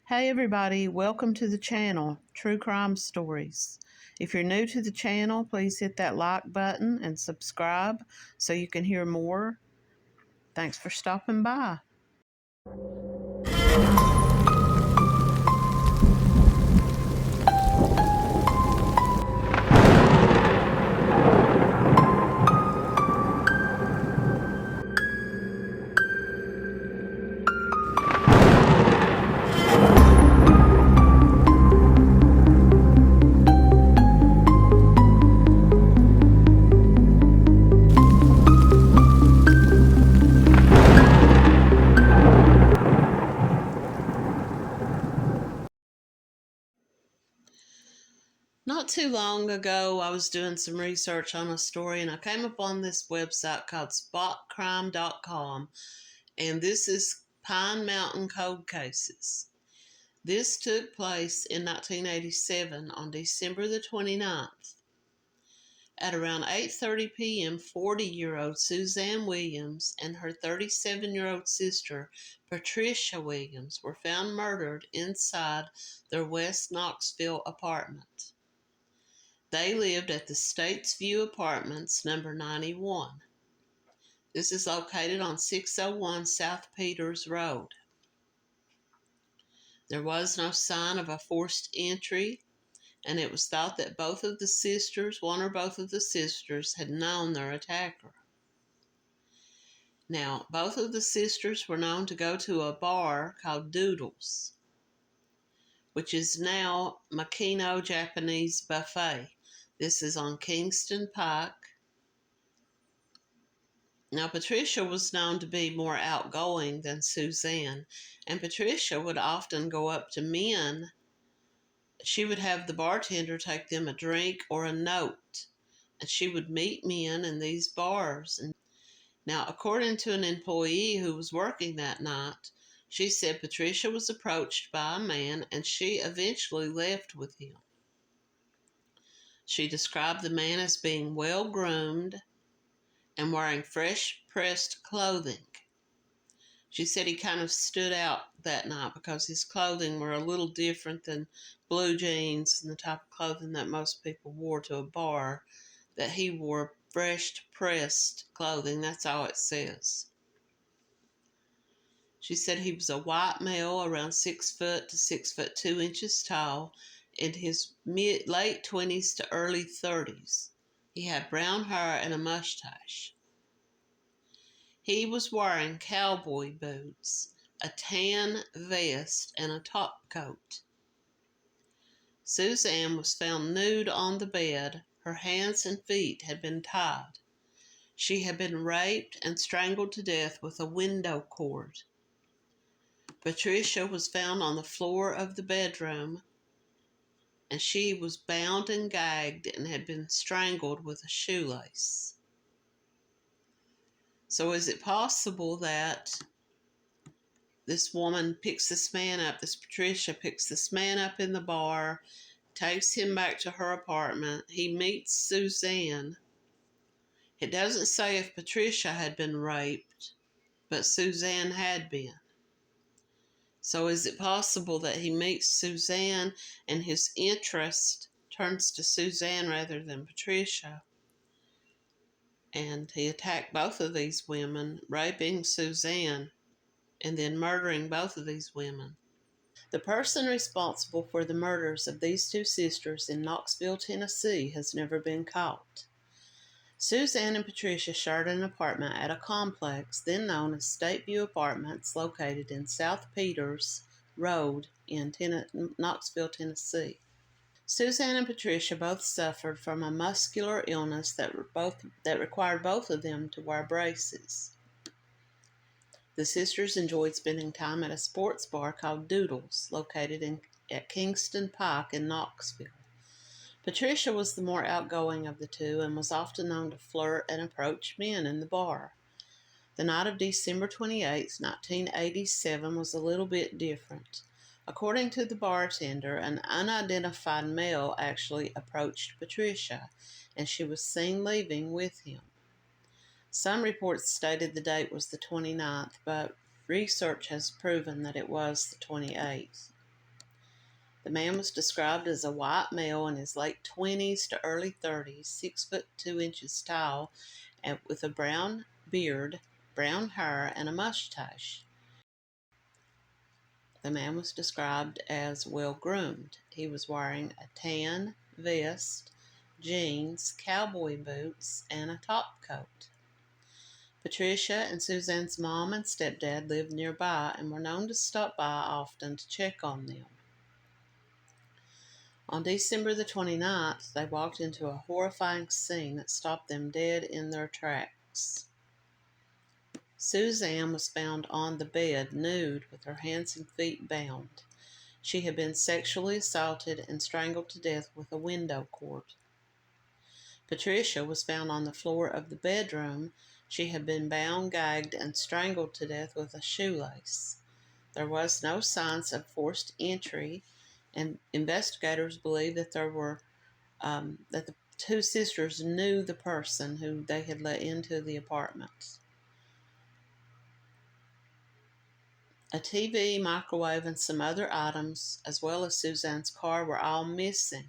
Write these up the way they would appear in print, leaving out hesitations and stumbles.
Hey everybody, welcome to the channel, True Crime Stories. If you're new to the channel, please hit that like button and subscribe so you can hear more. Thanks for stopping by. Not too long ago, I was doing some research on a story and I came upon this website called spotcrime.com, and this is Pine Mountain Cold Cases. This took place in 1987 on December the 29th. At around 8:30 p.m., 40-year-old Suzanne Williams and her 37-year-old sister, Patricia Williams, were found murdered inside their West Knoxville apartment. They lived at the States View Apartments, number 91. This is located on 601 South Peters Road. There was no sign of a forced entry, and it was thought that one or both of the sisters, had known their attacker. Now, both of the sisters were known to go to a bar called Doodles, which is now Makino Japanese Buffet. This is on Kingston Pike. Now, Patricia was known to be more outgoing than Suzanne, and Patricia would often go up to men. She would have the bartender take them a drink or a note, and she would meet men in these bars. Now, according to an employee who was working that night, she said Patricia was approached by a man and she eventually left with him. She described the man as being well groomed and wearing fresh pressed clothing. She said he kind of stood out that night because his clothing were a little different than blue jeans and the type of clothing that most people wore to a bar, that he wore fresh pressed clothing. That's all it says. She said he was a white male around 6 foot to 6 foot 2 inches tall, in his late 20s to early 30s. He had brown hair and a mustache. He was wearing cowboy boots, a tan vest, and a top coat. Suzanne was found nude on the bed. Her hands and feet had been tied. She had been raped and strangled to death with a window cord. Patricia was found on the floor of the bedroom, and she was bound and gagged and had been strangled with a shoelace. So is it possible that this woman picks this man up, this Patricia picks this man up in the bar, takes him back to her apartment, he meets Suzanne. It doesn't say if Patricia had been raped, but Suzanne had been. So is it possible that he meets Suzanne and his interest turns to Suzanne rather than Patricia? And he attacked both of these women, raping Suzanne and then murdering both of these women. The person responsible for the murders of these two sisters in Knoxville, Tennessee, has never been caught. Suzanne and Patricia shared an apartment at a complex then known as State View Apartments, located in South Peters Road in Knoxville, Tennessee. Suzanne and Patricia both suffered from a muscular illness that required both of them to wear braces. The sisters enjoyed spending time at a sports bar called Doodles, located at Kingston Pike in Knoxville. Patricia was the more outgoing of the two and was often known to flirt and approach men in the bar. The night of December 28, 1987 was a little bit different. According to the bartender, an unidentified male actually approached Patricia, and she was seen leaving with him. Some reports stated the date was the 29th, but research has proven that it was the 28th. The man was described as a white male in his late 20s to early 30s, 6 foot 2 inches tall, and with a brown beard, brown hair, and a mustache. The man was described as well groomed. He was wearing a tan vest, jeans, cowboy boots, and a top coat. Patricia and Suzanne's mom and stepdad lived nearby and were known to stop by often to check on them. On December the 29th, they walked into a horrifying scene that stopped them dead in their tracks. Suzanne was found on the bed, nude, with her hands and feet bound. She had been sexually assaulted and strangled to death with a window cord. Patricia was found on the floor of the bedroom. She had been bound, gagged, and strangled to death with a shoelace. There was no signs of forced entry, and investigators believe that that the two sisters knew the person who they had let into the apartment. A TV, microwave, and some other items, as well as Suzanne's car, were all missing.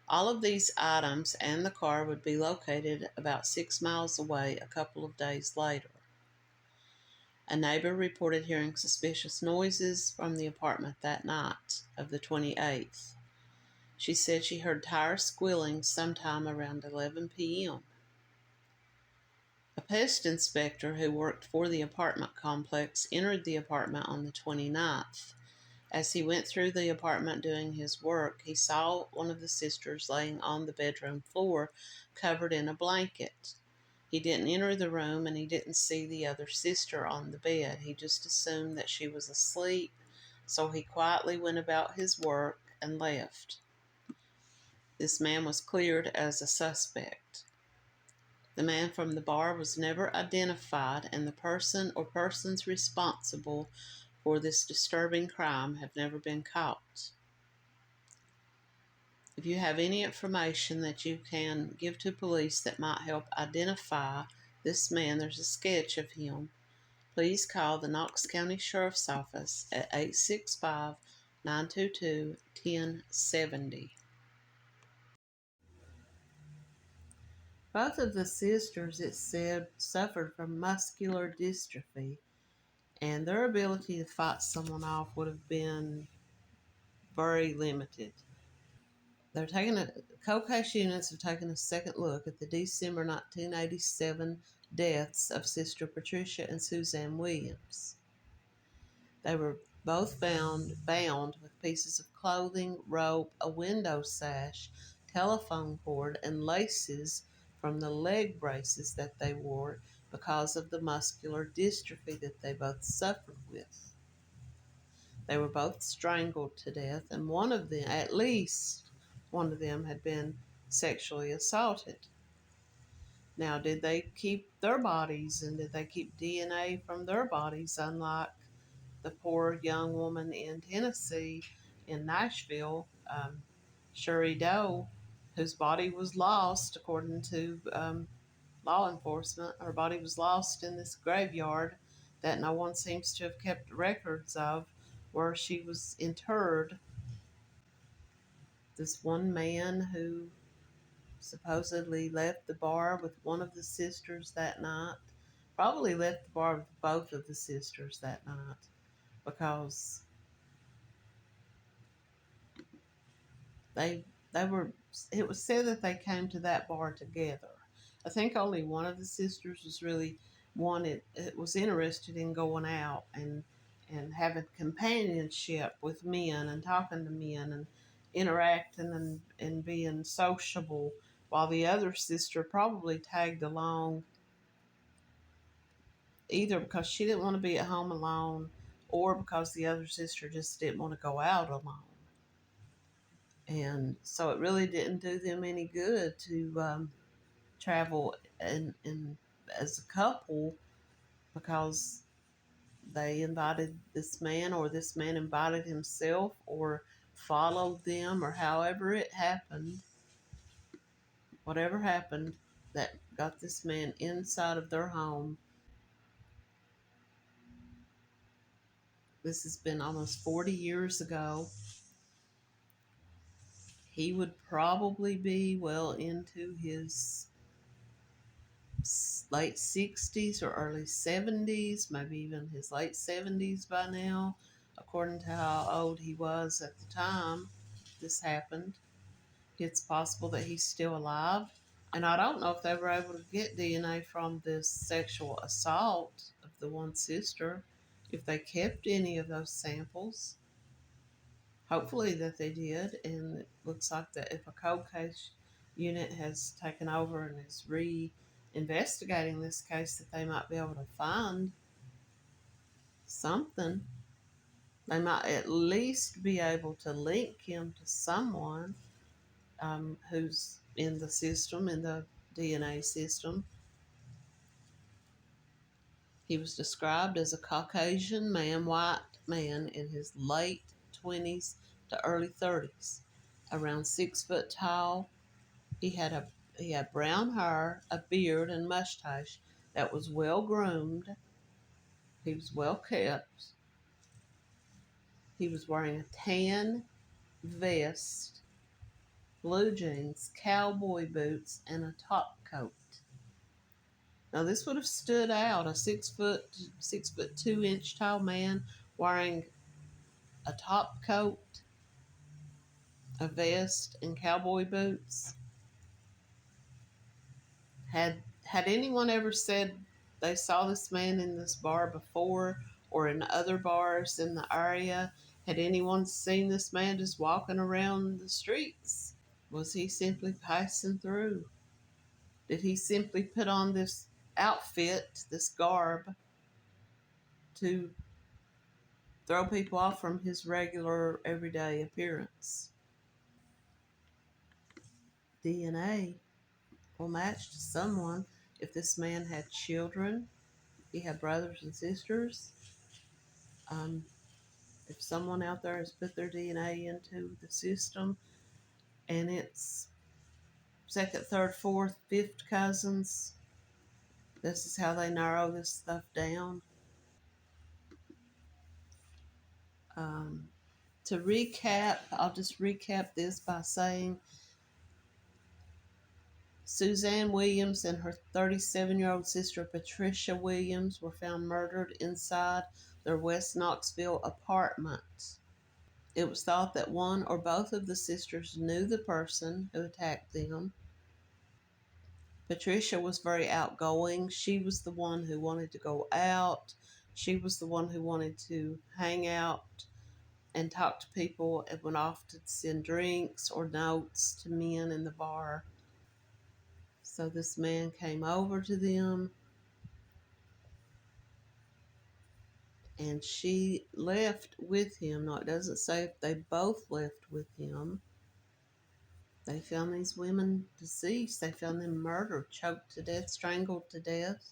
All of these items and the car would be located about 6 miles away a couple of days later. A neighbor reported hearing suspicious noises from the apartment that night of the 28th. She said she heard tires squealing sometime around 11 p.m. A pest inspector who worked for the apartment complex entered the apartment on the 29th. As he went through the apartment doing his work, he saw one of the sisters laying on the bedroom floor, covered in a blanket. He didn't enter the room and he didn't see the other sister on the bed. He just assumed that she was asleep, so he quietly went about his work and left. This man was cleared as a suspect. The man from the bar was never identified, and the person or persons responsible for this disturbing crime have never been caught. If you have any information that you can give to police that might help identify this man, there's a sketch of him, please call the Knox County Sheriff's Office at 865-922-1070. Both of the sisters, it said, suffered from muscular dystrophy, and their ability to fight someone off would have been very limited. Cold case units have taken a second look at the December 1987 deaths of Sister Patricia and Suzanne Williams. They were both found bound with pieces of clothing, rope, a window sash, telephone cord, and laces from the leg braces that they wore because of the muscular dystrophy that they both suffered with. They were both strangled to death, and one of them, at least one of them, had been sexually assaulted. Now, did they keep their bodies, and did they keep DNA from their bodies, unlike the poor young woman in Tennessee, in Nashville, Shuri Doe, whose body was lost, according to law enforcement. Her body was lost in this graveyard that no one seems to have kept records of, where she was interred. This one man who supposedly left the bar with one of the sisters that night, probably left the bar with both of the sisters that night, because they were, it was said that they came to that bar together. I think only one of the sisters was really was interested in going out and having companionship with men and talking to men and interacting and being sociable, while the other sister probably tagged along either because she didn't want to be at home alone or because the other sister just didn't want to go out alone. And so it really didn't do them any good to travel and as a couple, because they invited this man, or this man invited himself, or followed them, or however it happened. Whatever happened that got this man inside of their home. This has been almost 40 years ago. He would probably be well into his late 60s or early 70s, maybe even his late 70s by now, according to how old he was at the time this happened. It's possible that he's still alive. And I don't know if they were able to get DNA from this sexual assault of the one sister, if they kept any of those samples. Hopefully that they did, and it looks like that if a cold case unit has taken over and is investigating this case, that they might be able to find something. They might at least be able to link him to someone who's in the system, in the DNA system. He was described as a Caucasian man, white man in his late 20s to early 30s, around 6 foot tall. He had brown hair, a beard, and mustache that was well groomed. He was well kept. He was wearing a tan vest, blue jeans, cowboy boots, and a top coat. Now this would have stood out, a 6 foot 2 inch tall man wearing a top coat, a vest, and cowboy boots. Had anyone ever said they saw this man in this bar before or in other bars in the area? Had anyone seen this man just walking around the streets? Was he simply passing through? Did he simply put on this outfit, this garb, to throw people off from his regular everyday appearance? DNA will match to someone. If this man had children, he had brothers and sisters. If someone out there has put their DNA into the system and it's second, third, fourth, fifth cousins, this is how they narrow this stuff down. To recap, I'll just recap this by saying Suzanne Williams and her 37-year-old sister Patricia Williams were found murdered inside their West Knoxville apartment. It was thought that one or both of the sisters knew the person who attacked them. Patricia was very outgoing. She was the one who wanted to go out. She was the one who wanted to hang out and talk to people and went off to send drinks or notes to men in the bar. So this man came over to them and she left with him. Now, it doesn't say if they both left with him. They found these women deceased. They found them murdered, choked to death, strangled to death.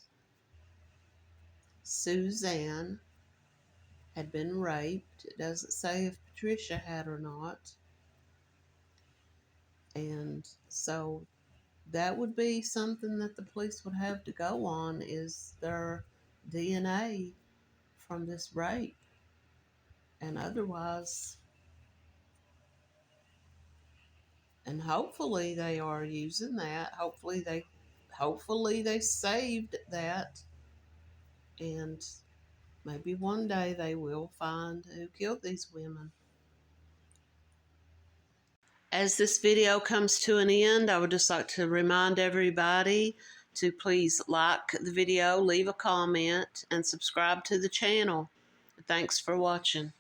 Suzanne had been raped. It doesn't say if Patricia had or not. And so that would be something that the police would have to go on, is their DNA from this rape. And otherwise, and hopefully they are using that. Hopefully they saved that, and maybe one day they will find who killed these women. As this video comes to an end, I would just like to remind everybody to please like the video, leave a comment, and subscribe to the channel. Thanks for watching.